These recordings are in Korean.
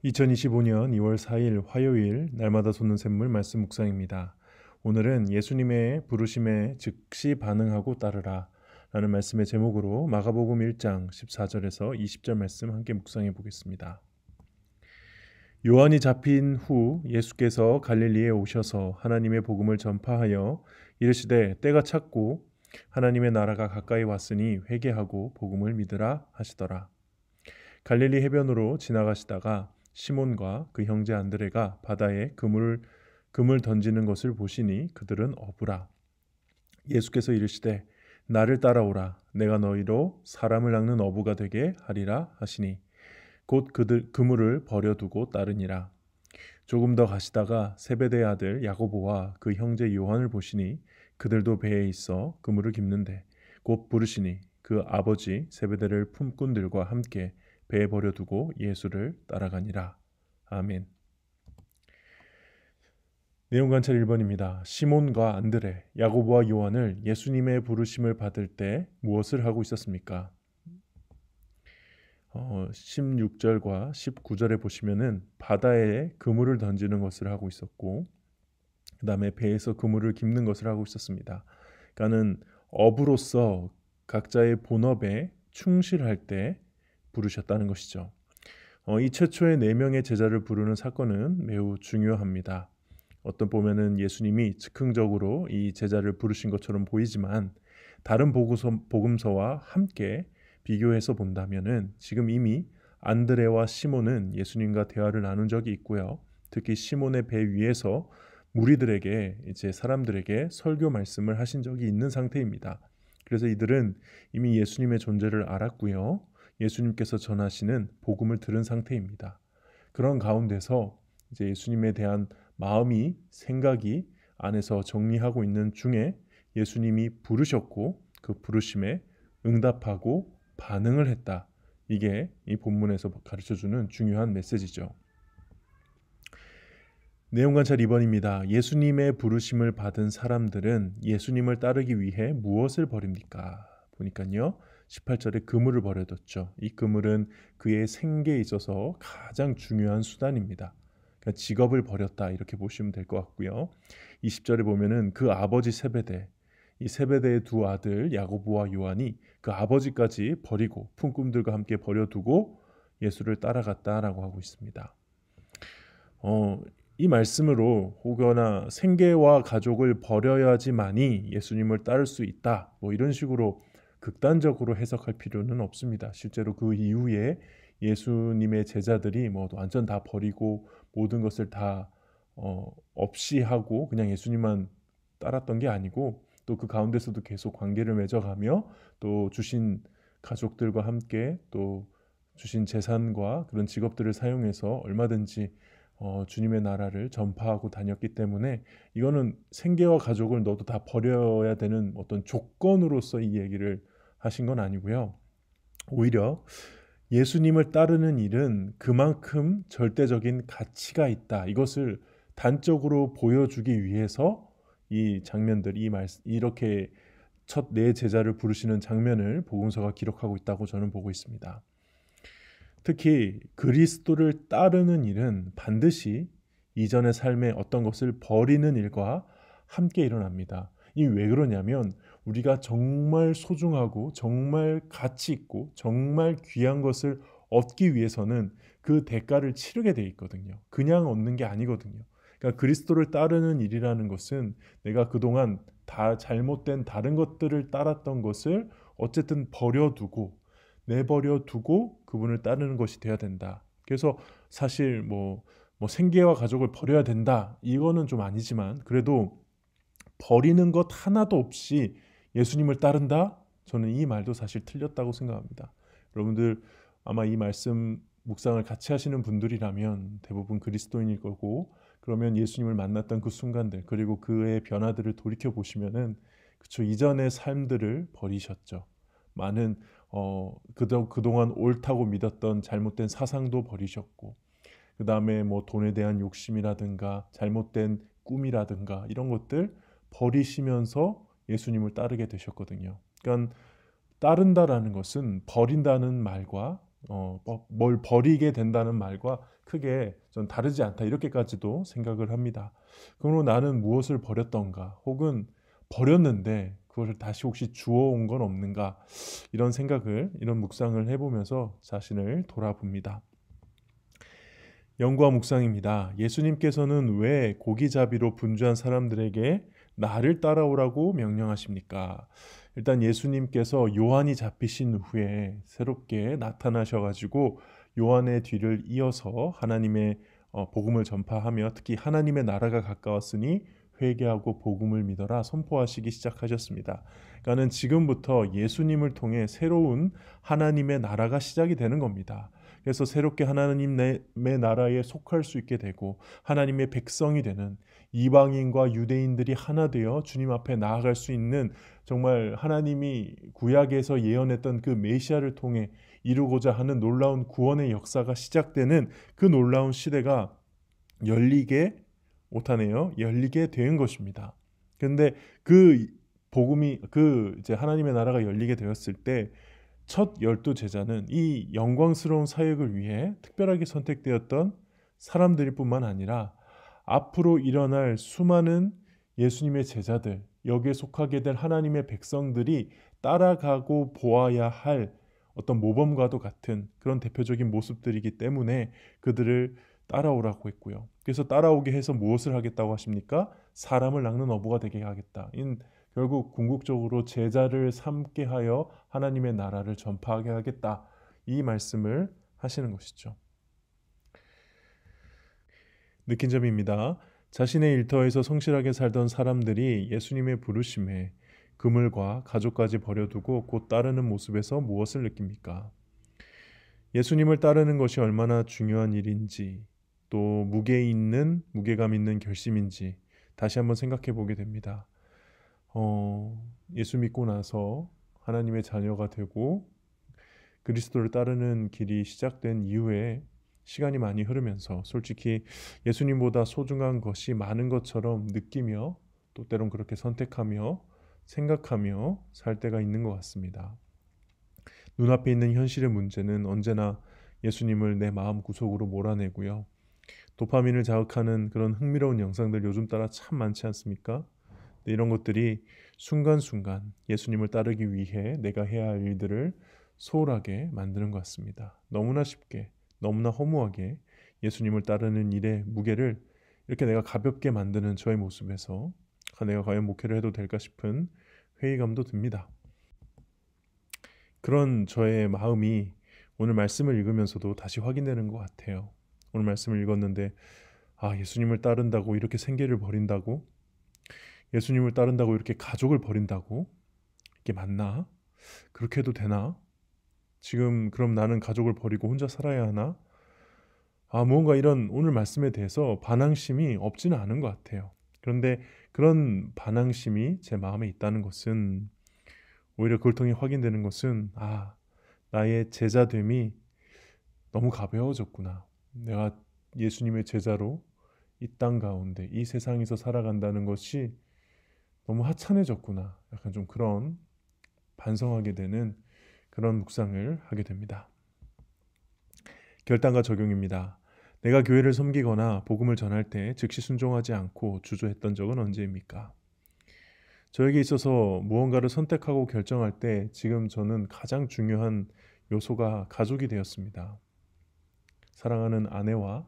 2025년 2월 4일 화요일 날마다 솟는 샘물 말씀 묵상입니다. 오늘은 예수님의 부르심에 즉시 반응하고 따르라 라는 말씀의 제목으로 마가복음 1장 14절에서 20절 말씀 함께 묵상해 보겠습니다. 요한이 잡힌 후 예수께서 갈릴리에 오셔서 하나님의 복음을 전파하여 이르시되 때가 찼고 하나님의 나라가 가까이 왔으니 회개하고 복음을 믿으라 하시더라. 갈릴리 해변으로 지나가시다가 시몬과 그 형제 안드레가 바다에 그물 던지는 것을 보시니 그들은 어부라. 예수께서 이르시되 나를 따라오라. 내가 너희로 사람을 낚는 어부가 되게 하리라 하시니 곧 그들 그물을 버려두고 따르니라. 조금 더 가시다가 세베대의 아들 야고보와 그 형제 요한을 보시니 그들도 배에 있어 그물을 깁는데 곧 부르시니 그 아버지 세베대를 품꾼들과 함께 배에 버려두고 예수를 따라가니라. 아멘. 내용 관찰 1번입니다. 시몬과 안드레, 야고보와 요한을 예수님의 부르심을 받을 때 무엇을 하고 있었습니까? 16절과 19절에 보시면은 바다에 그물을 던지는 것을 하고 있었고 그 다음에 배에서 그물을 깁는 것을 하고 있었습니다. 그러니까는 어부로서 각자의 본업에 충실할 때 부르셨다는 것이죠. 이 최초의 4명의 제자를 부르는 사건은 매우 중요합니다. 어떤 보면은 예수님이 즉흥적으로 이 제자를 부르신 것처럼 보이지만 다른 복음서와 함께 비교해서 본다면은 지금 이미 안드레와 시몬은 예수님과 대화를 나눈 적이 있고요. 특히 시몬의 배 위에서 무리들에게 이제 사람들에게 설교 말씀을 하신 적이 있는 상태입니다. 그래서 이들은 이미 예수님의 존재를 알았고요. 예수님께서 전하시는 복음을 들은 상태입니다. 그런 가운데서 이제 예수님에 대한 마음이 생각이 안에서 정리하고 있는 중에 예수님이 부르셨고 그 부르심에 응답하고 반응을 했다. 이게 이 본문에서 가르쳐주는 중요한 메시지죠. 내용 관찰 2번입니다. 예수님의 부르심을 받은 사람들은 예수님을 따르기 위해 무엇을 버립니까? 보니까요. 18절에 그물을 버려뒀죠. 이 그물은 그의 생계에 있어서 가장 중요한 수단입니다. 그러니까 직업을 버렸다 이렇게 보시면 될 것 같고요. 20절에 보면은 그 아버지 세베대, 이 세베대의 두 아들 야고보와 요한이 그 아버지까지 버리고 품꾼들과 함께 버려두고 예수를 따라갔다라고 하고 있습니다. 이 말씀으로 혹여나 생계와 가족을 버려야지만이 예수님을 따를 수 있다. 뭐 이런 식으로 극단적으로 해석할 필요는 없습니다. 실제로 그 이후에 예수님의 제자들이 뭐 완전 다 버리고 모든 것을 다 없이 하고 그냥 예수님만 따랐던 게 아니고 또 그 가운데서도 계속 관계를 맺어가며 또 주신 가족들과 함께 또 주신 재산과 그런 직업들을 사용해서 얼마든지 주님의 나라를 전파하고 다녔기 때문에 이거는 생계와 가족을 너도 다 버려야 되는 어떤 조건으로서 이 얘기를 하신 건 아니고요. 오히려 예수님을 따르는 일은 그만큼 절대적인 가치가 있다. 이것을 단적으로 보여주기 위해서 이 장면들, 이렇게 첫 네 제자를 부르시는 장면을 복음서가 기록하고 있다고 저는 보고 있습니다. 특히 그리스도를 따르는 일은 반드시 이전의 삶의 어떤 것을 버리는 일과 함께 일어납니다. 이 왜 그러냐면 우리가 정말 소중하고 정말 가치 있고 정말 귀한 것을 얻기 위해서는 그 대가를 치르게 돼 있거든요. 그냥 얻는 게 아니거든요. 그러니까 그리스도를 따르는 일이라는 것은 내가 그동안 다 잘못된 다른 것들을 따랐던 것을 어쨌든 버려두고 내버려 두고 그분을 따르는 것이 되어야 된다. 그래서 사실 뭐 생계와 가족을 버려야 된다. 이거는 좀 아니지만 그래도 버리는 것 하나도 없이 예수님을 따른다? 저는 이 말도 사실 틀렸다고 생각합니다. 여러분들 아마 이 말씀 묵상을 같이 하시는 분들이라면 대부분 그리스도인일 거고 그러면 예수님을 만났던 그 순간들 그리고 그의 변화들을 돌이켜 보시면은 그쵸 이전의 삶들을 버리셨죠. 많은 그동안 옳다고 믿었던 잘못된 사상도 버리셨고 그 다음에 뭐 돈에 대한 욕심이라든가 잘못된 꿈이라든가 이런 것들 버리시면서 예수님을 따르게 되셨거든요. 그러니까 따른다라는 것은 버린다는 말과 뭘 버리게 된다는 말과 크게 좀 다르지 않다 이렇게까지도 생각을 합니다. 그러므로 나는 무엇을 버렸던가 혹은 버렸는데 그것을 다시 혹시 주워온 건 없는가 이런 묵상을 해보면서 자신을 돌아봅니다. 연구와 묵상입니다. 예수님께서는 왜 고기잡이로 분주한 사람들에게 나를 따라오라고 명령하십니까? 일단 예수님께서 요한이 잡히신 후에 새롭게 나타나셔가지고 요한의 뒤를 이어서 하나님의 복음을 전파하며 특히 하나님의 나라가 가까웠으니 회개하고 복음을 믿어라 선포하시기 시작하셨습니다. 그러니까는 지금부터 예수님을 통해 새로운 하나님의 나라가 시작이 되는 겁니다. 그래서 새롭게 하나님의 나라에 속할 수 있게 되고 하나님의 백성이 되는 이방인과 유대인들이 하나 되어 주님 앞에 나아갈 수 있는 정말 하나님이 구약에서 예언했던 그 메시아를 통해 이루고자 하는 놀라운 구원의 역사가 시작되는 그 놀라운 시대가 열리게 못하네요. 열리게 된 것입니다. 그런데 그 복음이 이제 하나님의 나라가 열리게 되었을 때 첫 12제자는 이 영광스러운 사역을 위해 특별하게 선택되었던 사람들일 뿐만 아니라 앞으로 일어날 수많은 예수님의 제자들, 여기에 속하게 될 하나님의 백성들이 따라가고 보아야 할 어떤 모범과도 같은 그런 대표적인 모습들이기 때문에 그들을 따라오라고 했고요. 그래서 따라오게 해서 무엇을 하겠다고 하십니까? 사람을 낚는 어부가 되게 하겠다. 결국 궁극적으로 제자를 삼게 하여 하나님의 나라를 전파하게 하겠다. 이 말씀을 하시는 것이죠. 느낀 점입니다. 자신의 일터에서 성실하게 살던 사람들이 예수님의 부르심에 그물과 가족까지 버려두고 곧 따르는 모습에서 무엇을 느낍니까? 예수님을 따르는 것이 얼마나 중요한 일인지 또 무게감 있는 결심인지 다시 한번 생각해 보게 됩니다. 예수 믿고 나서 하나님의 자녀가 되고 그리스도를 따르는 길이 시작된 이후에 시간이 많이 흐르면서 솔직히 예수님보다 소중한 것이 많은 것처럼 느끼며 또 때론 그렇게 선택하며 생각하며 살 때가 있는 것 같습니다. 눈앞에 있는 현실의 문제는 언제나 예수님을 내 마음 구석으로 몰아내고요. 도파민을 자극하는 그런 흥미로운 영상들 요즘 따라 참 많지 않습니까? 이런 것들이 순간순간 예수님을 따르기 위해 내가 해야 할 일들을 소홀하게 만드는 것 같습니다. 너무나 쉽게, 너무나 허무하게 예수님을 따르는 일의 무게를 이렇게 내가 가볍게 만드는 저의 모습에서 내가 과연 목회를 해도 될까 싶은 회의감도 듭니다. 그런 저의 마음이 오늘 말씀을 읽으면서도 다시 확인되는 것 같아요. 오늘 말씀을 읽었는데 예수님을 따른다고 이렇게 생계를 버린다고? 예수님을 따른다고 이렇게 가족을 버린다고? 이게 맞나? 그렇게 해도 되나? 지금 그럼 나는 가족을 버리고 혼자 살아야 하나? 뭔가 이런 오늘 말씀에 대해서 반항심이 없지는 않은 것 같아요. 그런데 그런 반항심이 제 마음에 있다는 것은 오히려 그걸 통해 확인되는 것은 나의 제자됨이 너무 가벼워졌구나. 내가 예수님의 제자로 이 땅 가운데 이 세상에서 살아간다는 것이 너무 하찮아졌구나. 약간 좀 그런 반성하게 되는 그런 묵상을 하게 됩니다. 결단과 적용입니다. 내가 교회를 섬기거나 복음을 전할 때 즉시 순종하지 않고 주저했던 적은 언제입니까? 저에게 있어서 무언가를 선택하고 결정할 때 지금 저는 가장 중요한 요소가 가족이 되었습니다. 사랑하는 아내와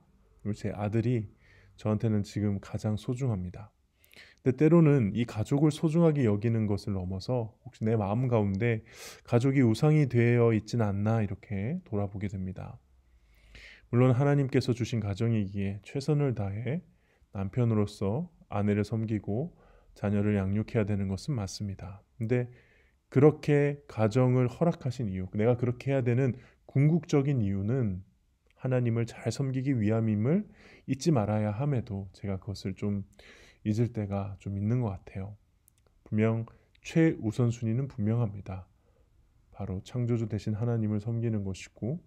제 아들이 저한테는 지금 가장 소중합니다. 근데 때로는 이 가족을 소중하게 여기는 것을 넘어서 혹시 내 마음 가운데 가족이 우상이 되어 있지는 않나 이렇게 돌아보게 됩니다. 물론 하나님께서 주신 가정이기에 최선을 다해 남편으로서 아내를 섬기고 자녀를 양육해야 되는 것은 맞습니다. 근데 그렇게 가정을 허락하신 이유, 내가 그렇게 해야 되는 궁극적인 이유는 하나님을 잘 섬기기 위함임을 잊지 말아야 함에도 제가 그것을 좀 잊을 때가 좀 있는 것 같아요. 분명 최우선순위는 분명합니다. 바로 창조주 되신 하나님을 섬기는 것이고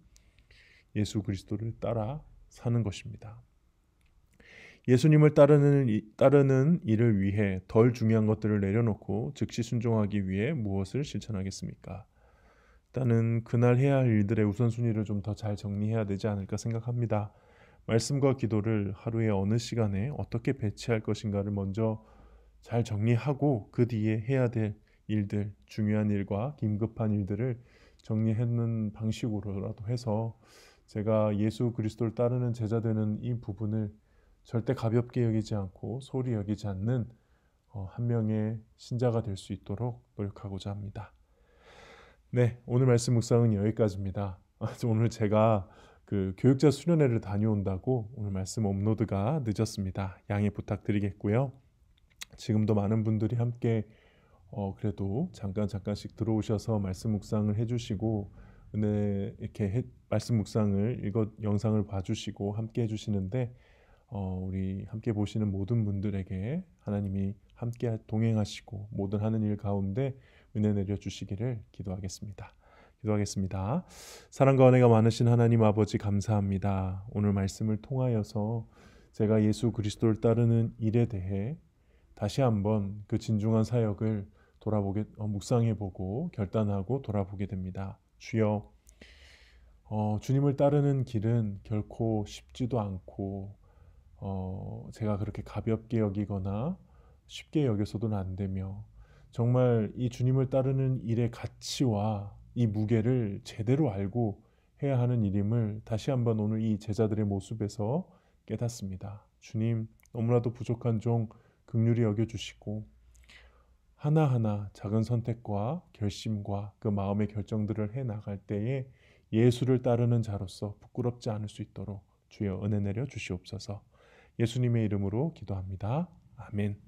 예수 그리스도를 따라 사는 것입니다. 예수님을 따르는 일을 위해 덜 중요한 것들을 내려놓고 즉시 순종하기 위해 무엇을 실천하겠습니까? 일단은 그날 해야 할 일들의 우선순위를 좀 더 잘 정리해야 되지 않을까 생각합니다. 말씀과 기도를 하루의 어느 시간에 어떻게 배치할 것인가를 먼저 잘 정리하고 그 뒤에 해야 될 일들, 중요한 일과 긴급한 일들을 정리하는 방식으로라도 해서 제가 예수 그리스도를 따르는 제자 되는 이 부분을 절대 가볍게 여기지 않고 소홀히 여기지 않는 한 명의 신자가 될 수 있도록 노력하고자 합니다. 네, 오늘 말씀 묵상은 여기까지입니다. 오늘 제가 그 교육자 수련회를 다녀온다고 오늘 말씀 업로드가 늦었습니다. 양해 부탁드리겠고요. 지금도 많은 분들이 함께 그래도 잠깐씩 들어오셔서 말씀 묵상을 해주시고 은혜 이렇게 말씀 묵상을 영상을 봐주시고 함께 해주시는데 우리 함께 보시는 모든 분들에게 하나님이 함께 동행하시고 모든 하는 일 가운데 은혜 내려주시기를 기도하겠습니다. 기도하겠습니다. 사랑과 은혜가 많으신 하나님 아버지 감사합니다. 오늘 말씀을 통하여서 제가 예수 그리스도를 따르는 일에 대해 다시 한번 그 진중한 사역을 묵상해보고 결단하고 돌아보게 됩니다. 주여, 주님을 따르는 길은 결코 쉽지도 않고 제가 그렇게 가볍게 여기거나 쉽게 여겨서도 안 되며 정말 이 주님을 따르는 일의 가치와 이 무게를 제대로 알고 해야 하는 일임을 다시 한번 오늘 이 제자들의 모습에서 깨닫습니다. 주님, 너무나도 부족한 종 긍휼히 여겨주시고 하나하나 작은 선택과 결심과 그 마음의 결정들을 해 나갈 때에 예수를 따르는 자로서 부끄럽지 않을 수 있도록 주여 은혜 내려 주시옵소서. 예수님의 이름으로 기도합니다. 아멘.